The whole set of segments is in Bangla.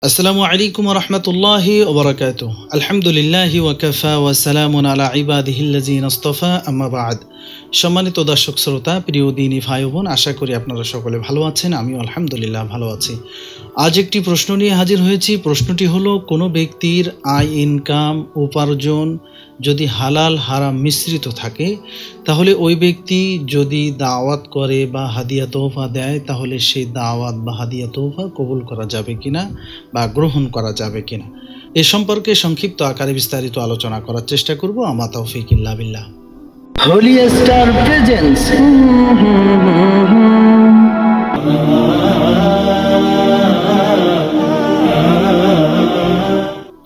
আসসালামু আলাইকুম ওয়া রাহমাতুল্লাহি ওয়া বারাকাতুহু। আলহামদুলিল্লাহি ওয়া কাফা ওয়া সালামুন আলা ইবাদিহিল্লাযিনা ইসতাফা, আম্মা বা'দ। সম্মানিত দর্শক শ্রোতা, প্রিয় দিনী ভাই ও বোন, আশা করি আপনারা সকলে ভালো আছেন। আমিও আলহামদুলিল্লাহ ভালো আছি। আজ একটি প্রশ্ন নিয়ে হাজির হয়েছি। প্রশ্নটি হলো, কোনো ব্যক্তির আয় ইনকাম উপার্জন যদি হালাল হারাম মিশ্রিত থাকে, তাহলে ওই ব্যক্তি যদি দাওয়াত করে বা হাদিয়া তোহফা দেয়, তাহলে সেই দাওয়াত বা হাদিয়া তোহফা কবুল করা যাবে কিনা বা গ্রহণ করা যাবে কিনা, এ সম্পর্কে সংক্ষিপ্ত আকারে বিস্তারিত আলোচনা করার চেষ্টা করব। আমা তাওফীক ইল্লা বিল্লাহ। Holi star presents.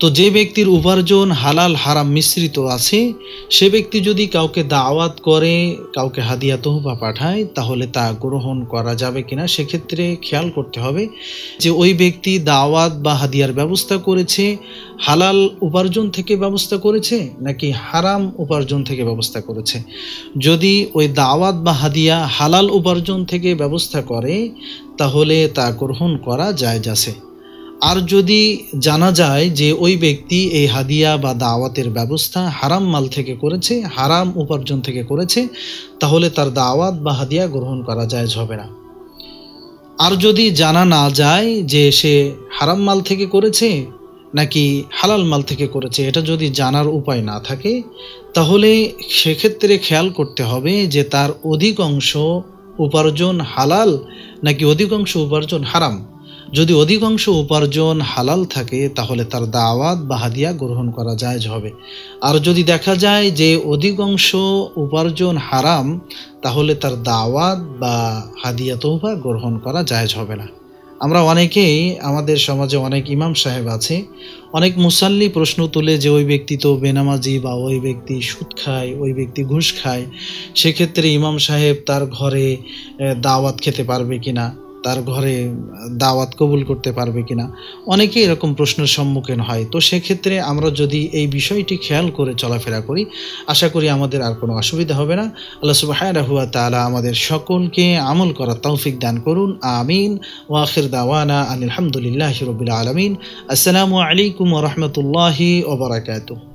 তো যে ব্যক্তির উপার্জন হালাল হারাম মিশ্রিত আছে, সে ব্যক্তি যদি কাউকে দাওয়াত করে, কাউকে হাদিয়া তোহফা পাঠায়, তাহলে তা গ্রহণ করা যাবে কিনা সেক্ষেত্রে খেয়াল করতে হবে যে ওই ব্যক্তি দাওয়াত বা হাদিয়ার ব্যবস্থা করেছে হালাল উপার্জন থেকে ব্যবস্থা করেছে নাকি হারাম উপার্জন থেকে ব্যবস্থা করেছে। যদি ওই দাওয়াত বা হাদিয়া হালাল উপার্জন থেকে ব্যবস্থা করে, তাহলে তা গ্রহণ করা জায়েজ আছে। আর যদি জানা যায় যে ওই ব্যক্তি এই হাদিয়া বা দাওয়াতের ব্যবস্থা হারাম মাল থেকে করেছে, হারাম উপার্জন থেকে করেছে, তাহলে তার দাওয়াত বা হাদিয়া গ্রহণ করা জায়েজ হবে না। আর যদি জানা না যায় যে সে হারাম মাল থেকে করেছে নাকি হালাল মাল থেকে করেছে, এটা যদি জানার উপায় না থাকে, তাহলে সেক্ষেত্রে খেয়াল করতে হবে যে তার অধিকাংশ উপার্জন হালাল নাকি অধিকাংশ উপার্জন হারাম। যদি অধিকাংশ উপার্জন হালাল থাকে, তাহলে তার দাওয়াত বা হাদিয়া গ্রহণ করা জায়েজ হবে। আর যদি দেখা যায় যে অধিকাংশ উপার্জন হারাম, তাহলে তার দাওয়াত বা হাদিয়া তোহফা গ্রহণ করা জায়েজ হবে না। আমরা অনেকেই, আমাদের সমাজে অনেক ইমাম সাহেব আছে, অনেক মুসাল্লি প্রশ্ন তুলে যে ওই ব্যক্তি তো বেনামাজি, বা ওই ব্যক্তি সুদ খায়, ওই ব্যক্তি ঘুষ খায়, সেক্ষেত্রে ইমাম সাহেব তার ঘরে দাওয়াত খেতে পারবে কিনা, তার ঘরে দাওয়াত কবুল করতে পারবে কিনা, অনেকেই এরকম প্রশ্নের সম্মুখীন হয়। তো সেক্ষেত্রে আমরা যদি এই বিষয়টি খেয়াল করে চলাফেরা করি, আশা করি আমাদের আর কোনো অসুবিধা হবে না। আল্লাহ সুবহানাহু ওয়া তাআলা আমাদের সকলকে আমল করার তৌফিক দান করুন, আমিন। ওয়া আখির দাওয়ানা আনিল হামদুলিল্লাহি রাব্বিল আলামিন। আসসালামু আলাইকুম ওয়া রাহমাতুল্লাহি ওয়া বারাকাতুহু।